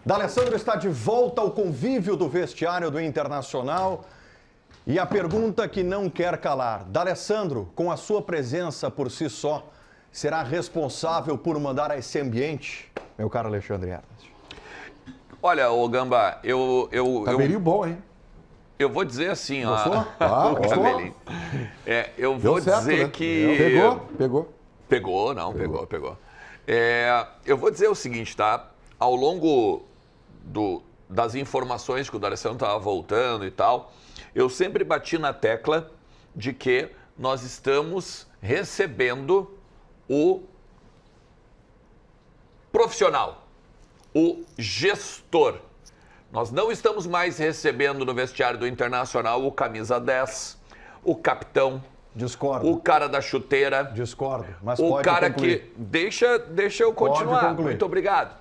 D'Alessandro está de volta ao convívio do vestiário do Internacional. E a pergunta que não quer calar. D'Alessandro, com a sua presença por si só, será responsável por mandar esse ambiente? Meu caro Alexandre Ernest. Olha, ô Gamba, Cabelinho bom, hein? Eu vou dizer assim, Gostou? ó. O cabelinho. Eu vou dizer, né? Que... Pegou? Pegou. Eu vou dizer o seguinte, tá? Ao longo das informações que o D'Alessandro estava voltando e tal, eu sempre bati na tecla de que nós estamos recebendo o profissional, o gestor. Nós não estamos mais recebendo no vestiário do Internacional o camisa 10, o capitão. Discordo. O cara da chuteira. Discordo, mas o pode cara concluir. que... Deixa eu continuar. Muito obrigado.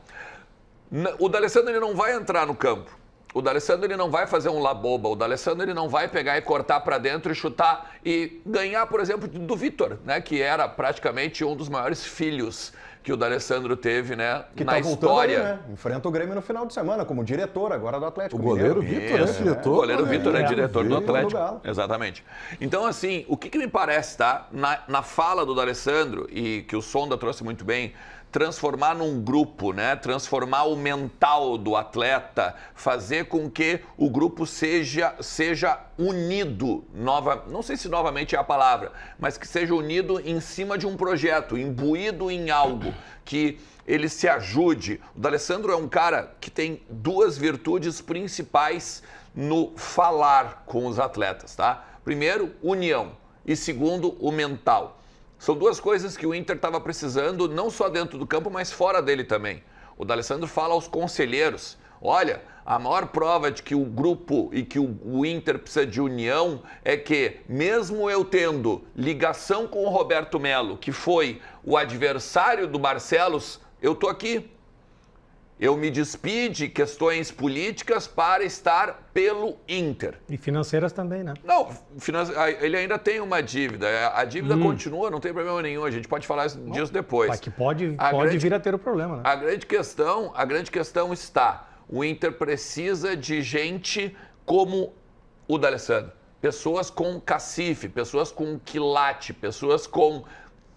O D'Alessandro ele não vai entrar no campo. O D'Alessandro ele não vai fazer um laboba. O D'Alessandro ele não vai pegar e cortar para dentro e chutar e ganhar, por exemplo, do Vitor, né? Que era praticamente um dos maiores filhos que o D'Alessandro teve, né? Que na tá história. Ali, né? Enfrenta o Grêmio no final de semana, como diretor agora do Atlético. O goleiro Vitor é diretor. O goleiro Vitor é diretor do Atlético. Do Exatamente. Então, assim, o que me parece, tá? Na fala do D'Alessandro, e que o Sonda trouxe muito bem, transformar num grupo, né? Transformar o mental do atleta, fazer com que o grupo seja unido, não sei se novamente é a palavra, mas que seja unido em cima de um projeto, imbuído em algo, que ele se ajude. O D'Alessandro é um cara que tem duas virtudes principais no falar com os atletas, tá? Primeiro, união, e segundo, o mental. São duas coisas que o Inter estava precisando, não só dentro do campo, mas fora dele também. O D'Alessandro fala aos conselheiros, olha, a maior prova de que o grupo e que o Inter precisa de união é que, mesmo eu tendo ligação com o Roberto Melo, que foi o adversário do Barcelos, eu estou aqui. Eu me despi de questões políticas para estar pelo Inter. E financeiras também, né? Não, ele ainda tem uma dívida. A dívida continua, não tem problema nenhum. A gente pode falar disso depois. Mas que pode vir a ter o problema, né? A grande questão está: o Inter precisa de gente como o D'Alessandro. Pessoas com cacife, pessoas com quilate, pessoas com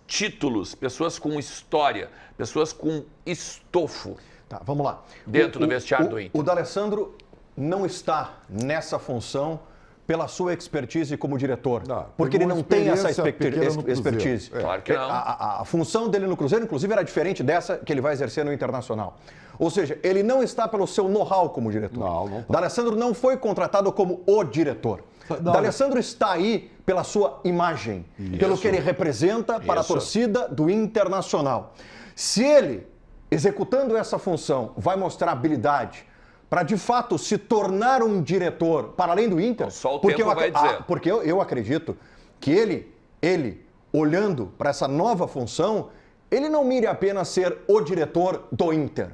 títulos, pessoas com história, pessoas com estofo. Tá, vamos lá. Dentro do vestiário do Inter. O D'Alessandro não está nessa função pela sua expertise como diretor. Porque ele não tem essa expertise. Claro que não. A função dele no Cruzeiro, inclusive, era diferente dessa que ele vai exercer no Internacional. Ou seja, ele não está pelo seu know-how como diretor. Não tá. D'Alessandro não foi contratado como o diretor. D'Alessandro está aí pela sua imagem, pelo que ele representa para a torcida do Internacional. Se ele, executando essa função, vai mostrar habilidade para, de fato, se tornar um diretor para além do Inter... Só o tempo vai dizer. Porque eu acredito que ele, olhando para essa nova função, ele não mire apenas ser o diretor do Inter.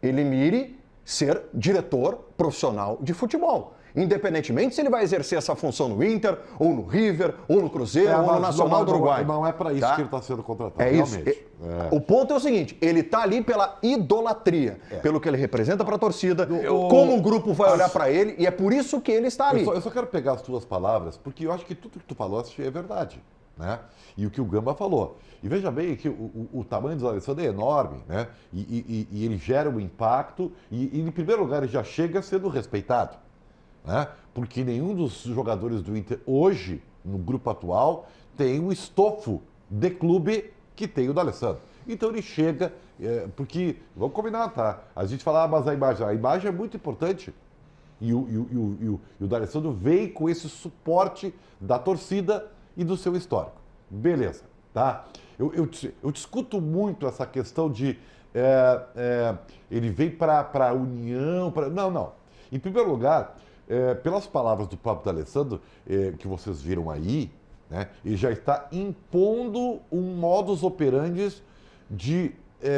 Ele mire ser diretor profissional de futebol. Independentemente se ele vai exercer essa função no Inter, ou no River, ou no Cruzeiro, ou no Nacional do Uruguai. Não é para isso que ele está sendo contratado, realmente. Isso. O ponto é o seguinte, ele está ali pela idolatria, pelo que ele representa para a torcida, como o grupo vai olhar para ele, e é por isso que ele está ali. Eu só quero pegar as tuas palavras, porque eu acho que tudo que tu falou é verdade, né? E o que o Gamba falou. E veja bem que o tamanho do D'Alessandro é enorme, né? E ele gera um impacto, e em primeiro lugar ele já chega sendo respeitado. Né? Porque nenhum dos jogadores do Inter hoje, no grupo atual, tem o estofo de clube que tem o D'Alessandro. Então ele chega, porque, vamos combinar, tá? A gente fala, mas a imagem é muito importante. E o D'Alessandro veio com esse suporte da torcida e do seu histórico. Beleza, tá? Eu discuto muito essa questão de ele veio para a união, Não. Em primeiro lugar, pelas palavras do próprio D'Alessandro, que vocês viram aí, né, ele já está impondo um modus operandi de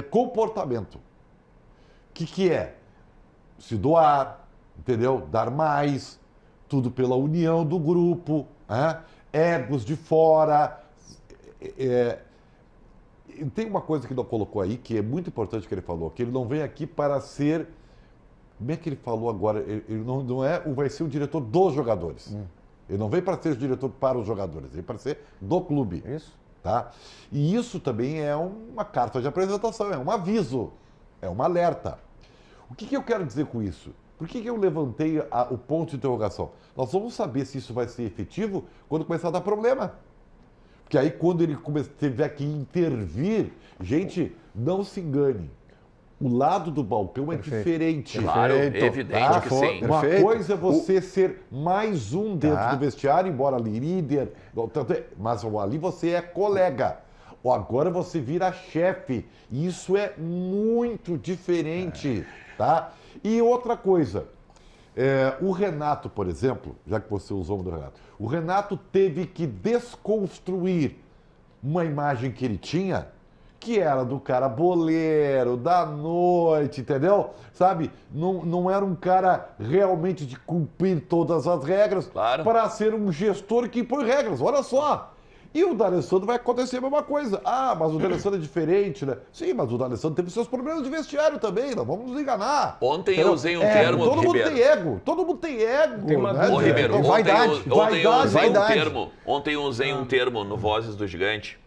comportamento. Que é se doar, entendeu? Dar mais, tudo pela união do grupo, egos de fora. Tem uma coisa que ele colocou aí, que é muito importante que ele falou, que ele não vem aqui para ser Como é que ele falou agora? Ele não é, vai ser o diretor dos jogadores. Ele não vem para ser o diretor para os jogadores, ele vem para ser do clube. Isso. Tá? E isso também é uma carta de apresentação, é um aviso, é um alerta. O que eu quero dizer com isso? Por que eu levantei o ponto de interrogação? Nós vamos saber se isso vai ser efetivo quando começar a dar problema. Porque aí quando ele tiver que intervir, gente, não se engane. O lado do balcão é diferente. Claro, é evidente que sim. Uma coisa é você ser mais um dentro do vestiário, embora ali líder, mas ali você é colega. Agora você vira chefe. Isso é muito diferente, tá? E outra coisa, o Renato, por exemplo, já que você usou o do Renato, o Renato teve que desconstruir uma imagem que ele tinha, que era do cara boleiro, da noite, entendeu? Sabe? Não era um cara realmente de cumprir todas as regras para ser um gestor que impõe regras. Olha só! E o D'Alessandro vai acontecer a mesma coisa. Ah, mas o D'Alessandro é diferente, né? Sim, mas o D'Alessandro teve seus problemas de vestiário também, não vamos nos enganar. Ontem eu usei um termo, todo Ribeiro. Mundo tem ego, todo mundo tem ego. Tem uma né? Ô, Ribeiro, Tem vaidade. Ontem eu usei um termo no Vozes do Gigante,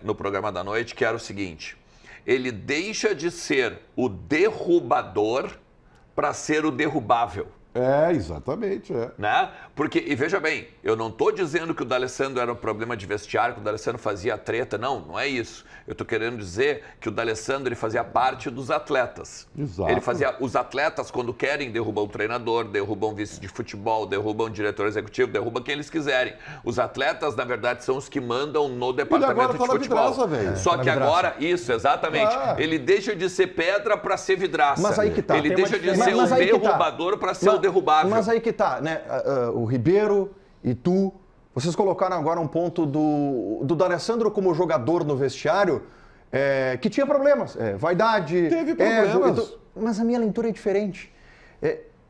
no programa da noite, que era o seguinte: ele deixa de ser o derrubador para ser o derrubável. Exatamente, Né? Porque, e veja bem, eu não estou dizendo que o D'Alessandro era um problema de vestiário, que o D'Alessandro fazia treta, não é isso. Eu estou querendo dizer que o D'Alessandro ele fazia parte dos atletas. Exato. Ele fazia, os atletas, quando querem, derrubam o treinador, derrubam o vice de futebol, derrubam o diretor executivo, derrubam quem eles quiserem. Os atletas, na verdade, são os que mandam no departamento de futebol. Só que agora, isso, exatamente, ele deixa de ser pedra para ser vidraça. Mas aí que tá. Ele deixa de ser o derrubador para ser o derrubável. Mas aí que tá, né? O Ribeiro e tu, vocês colocaram agora um ponto do D'Alessandro como jogador no vestiário, que tinha problemas, vaidade, teve problemas. Mas a minha leitura é diferente.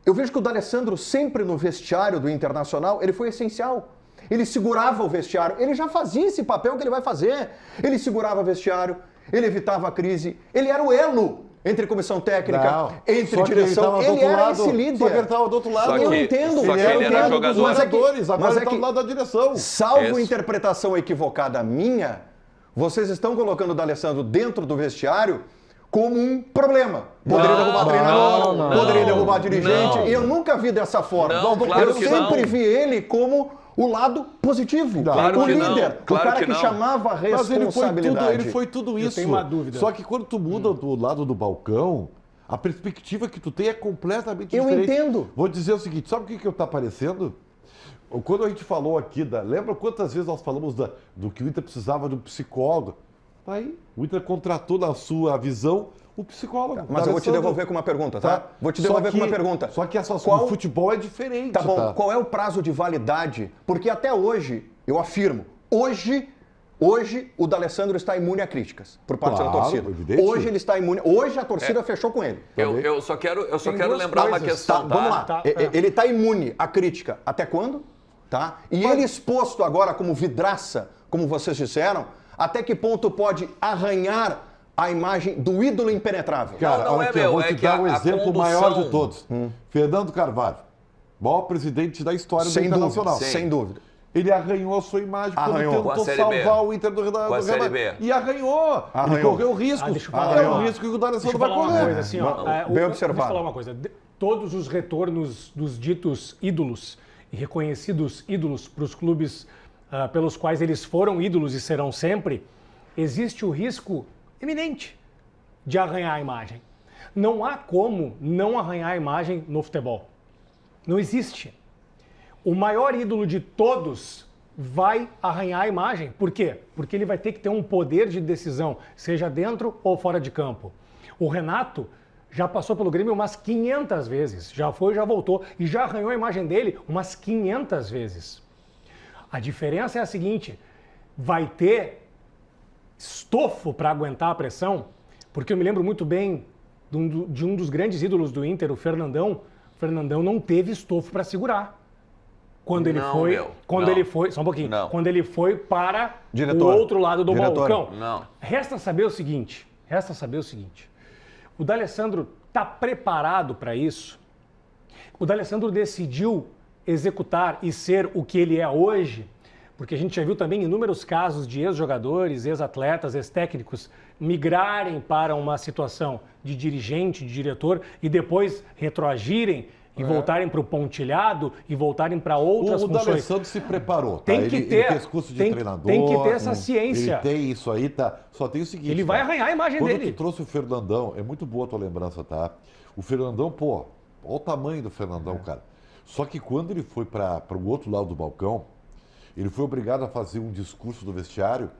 Eu vejo que o D'Alessandro sempre no vestiário do Internacional, ele foi essencial. Ele segurava o vestiário, ele já fazia esse papel que ele vai fazer. Ele segurava o vestiário, ele evitava a crise, ele era o elo entre comissão técnica, entre direção, ele era esse líder. Só que ele estava do outro lado. Eu entendo. Só que ele era jogador. Dos jogadores, agora ele está do lado da direção. Salvo interpretação equivocada minha, vocês estão colocando o D'Alessandro dentro do vestiário como um problema. Poderia derrubar treinador, poderia derrubar dirigente. E eu nunca vi dessa forma. Eu sempre vi ele como o lado positivo. Claro o que líder, não. Claro o cara que que não. chamava a responsabilidade. Mas ele foi tudo isso. Eu tenho uma dúvida. Só que quando tu muda do lado do balcão, a perspectiva que tu tem é completamente Eu diferente. entendo. Vou dizer o seguinte, sabe o que está aparecendo? Quando a gente falou aqui, lembra quantas vezes nós falamos do que o Inter precisava de um psicólogo? Aí, o Inter contratou na sua visão o psicólogo. Mas eu vou te devolver com uma pergunta, tá? Vou te devolver com uma pergunta. Só que o futebol é diferente. Tá bom, qual é o prazo de validade? Porque até hoje, eu afirmo, hoje o D'Alessandro está imune a críticas por parte da torcida. Evidente. Hoje ele está imune. Hoje a torcida fechou com ele. Eu só quero lembrar uma questão, Vamos lá. Ele está imune à crítica até quando? Tá? E ele exposto agora como vidraça, como vocês disseram, até que ponto pode arranhar a imagem do ídolo impenetrável? Cara, olha aqui, eu vou te dar um exemplo maior de todos. Fernando Carvalho, maior presidente da história do Internacional. Sem dúvida. Ele arranhou a sua imagem quando tentou salvar o Inter do Rio da Série B. E arranhou. Ele correu riscos. É o risco que o D'Alessandro vai correr. Bem observado. Deixa eu falar uma coisa. Todos os retornos dos ditos ídolos e reconhecidos ídolos para os clubes pelos quais eles foram ídolos e serão sempre, existe o risco iminente de arranhar a imagem. Não há como não arranhar a imagem no futebol. Não existe. O maior ídolo de todos vai arranhar a imagem. Por quê? Porque ele vai ter que ter um poder de decisão, seja dentro ou fora de campo. O Renato já passou pelo Grêmio umas 500 vezes. Já foi, já voltou. E já arranhou a imagem dele umas 500 vezes. A diferença é a seguinte, vai ter estofo para aguentar a pressão, porque eu me lembro muito bem de um dos grandes ídolos do Inter, o Fernandão. O Fernandão não teve estofo para segurar. Quando ele foi, só um pouquinho, quando ele foi para o outro lado do balcão. Resta saber o seguinte, o D'Alessandro está preparado para isso? O D'Alessandro decidiu executar e ser o que ele é hoje, porque a gente já viu também inúmeros casos de ex-jogadores, ex-atletas, ex-técnicos migrarem para uma situação de dirigente, de diretor e depois retroagirem e voltarem para o pontilhado e voltarem para outras funções. O D'Alessandro se preparou, tá? Tem que ter, ele fez curso de treinador. Tem que ter essa ciência. Ele tem isso aí, tá? Só tem o seguinte... Ele vai arranhar a imagem Quando dele. tu trouxe o Fernandão, é muito boa a tua lembrança, tá? O Fernandão, pô, olha o tamanho do Fernandão, cara. Só que quando ele foi para o outro lado do balcão, ele foi obrigado a fazer um discurso do vestiário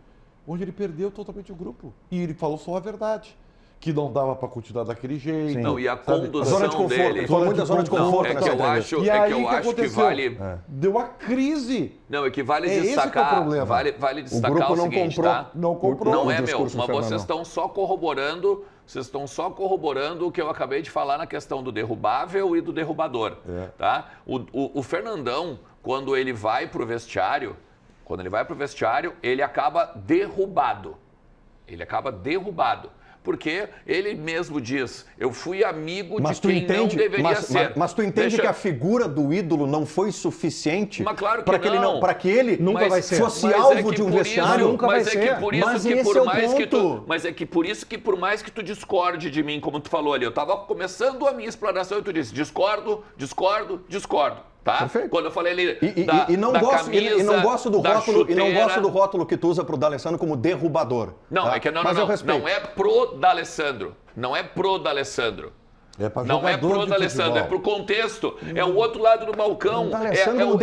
onde ele perdeu totalmente o grupo. E ele falou só a verdade. Que não dava para continuar daquele jeito. Sim. Não, e a sabe? condução zona de conforto. dele... Ele falou muito da zona de conforto. Não, é que eu acho, E aí, que, eu o que acho que aconteceu? vale... Deu a crise. Não, é que vale É esse que é o destacar, problema. vale destacar grupo o não seguinte, comprou, tá? não comprou Não o é meu, discurso do mas Fernandão. vocês estão só corroborando o que eu acabei de falar na questão do derrubável e do derrubador, tá? O Fernandão, quando ele vai pro vestiário, ele acaba derrubado. Ele acaba derrubado. Porque ele mesmo diz, eu fui amigo de quem não deveria ser. Mas tu entende que a figura do ídolo não foi suficiente claro para que ele não. para que ele Nunca vai ser. fosse alvo de um vestiário? Nunca vai ser. Mas é que por isso que por mais que tu discorde de mim, como tu falou ali, eu estava começando a minha explanação e tu disse, discordo. Tá? Perfeito. Quando eu falei ali E não gosto do rótulo que tu usa pro D'Alessandro como derrubador. Não, tá? é que não é pro D'Alessandro. Não é pro D'Alessandro. Não é pro D'Alessandro, é pro contexto. É o outro lado do balcão. É o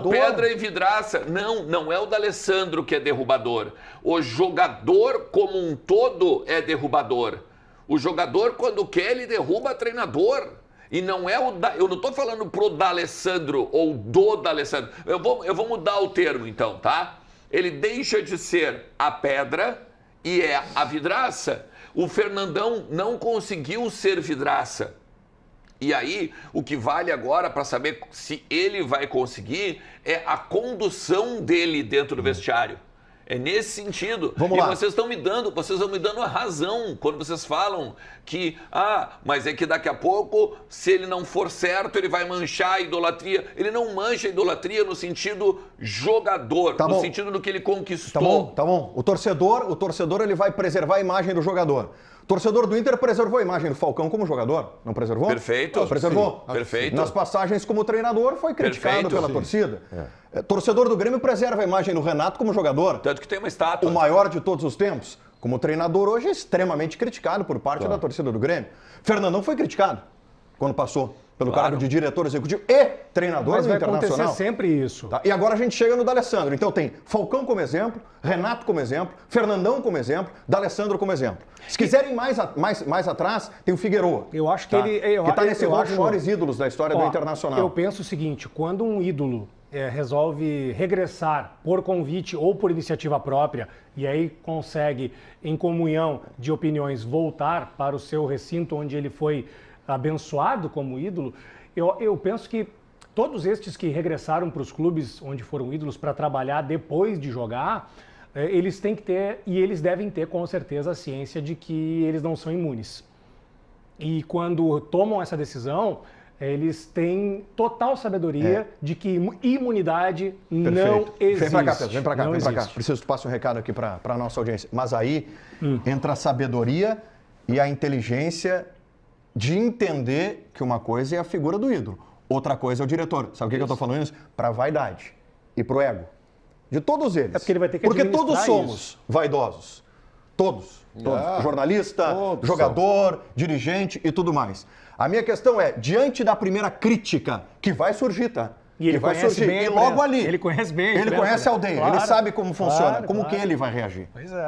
pedra e vidraça. Não é o D'Alessandro que é derrubador. O jogador como um todo é derrubador. O jogador, quando quer, ele derruba treinador. E não é eu não estou falando pro D'Alessandro ou do D'Alessandro. Eu vou mudar o termo então, tá? Ele deixa de ser a pedra e é a vidraça. O Fernandão não conseguiu ser vidraça. E aí, o que vale agora para saber se ele vai conseguir é a condução dele dentro do vestiário. É nesse sentido. Vamos lá. Vocês estão me dando a razão quando vocês falam que, mas é que daqui a pouco, se ele não for certo, ele vai manchar a idolatria. Ele não mancha a idolatria no sentido jogador, no sentido do que ele conquistou. Tá bom. O torcedor ele vai preservar a imagem do jogador. O torcedor do Inter preservou a imagem do Falcão como jogador, não preservou? Perfeito. Preservou. Sim, perfeito. Nas passagens como treinador foi criticado pela torcida. Torcedor do Grêmio preserva a imagem do Renato como jogador. Tanto que tem uma estátua. O maior de todos os tempos. Como treinador hoje é extremamente criticado por parte da torcida do Grêmio. Fernandão foi criticado quando passou pelo cargo de diretor executivo e treinador do Internacional. Mas vai acontecer sempre isso. Tá? E agora a gente chega no D'Alessandro. Então tem Falcão como exemplo, Renato como exemplo, Fernandão como exemplo, D'Alessandro como exemplo. Se quiserem mais atrás, tem o Figueroa. Eu acho que ele... que está nesse rol de maiores ídolos da história do Internacional. Eu penso o seguinte, quando um ídolo resolve regressar por convite ou por iniciativa própria e aí consegue, em comunhão de opiniões, voltar para o seu recinto onde ele foi abençoado como ídolo, eu penso que todos estes que regressaram para os clubes onde foram ídolos para trabalhar depois de jogar, eles têm que ter, e eles devem ter com certeza a ciência de que eles não são imunes. E quando tomam essa decisão, eles têm total sabedoria de que imunidade não existe. Vem pra cá, Pedro, vem pra cá. Preciso que tu passe um recado aqui para a nossa audiência. Mas aí entra a sabedoria e a inteligência de entender que uma coisa é a figura do ídolo, outra coisa é o diretor. Sabe o que eu estou falando isso? Para a vaidade e para o ego. De todos eles. É porque ele vai ter que Porque administrar todos somos vaidosos. Todos. Jornalista, jogador, dirigente e tudo mais. A minha questão é, diante da primeira crítica que vai surgir, tá? E ele conhece bem e logo ali. Ele conhece bem. Ele conhece a aldeia, Claro, ele sabe como funciona, claro, como que ele vai reagir. Pois é.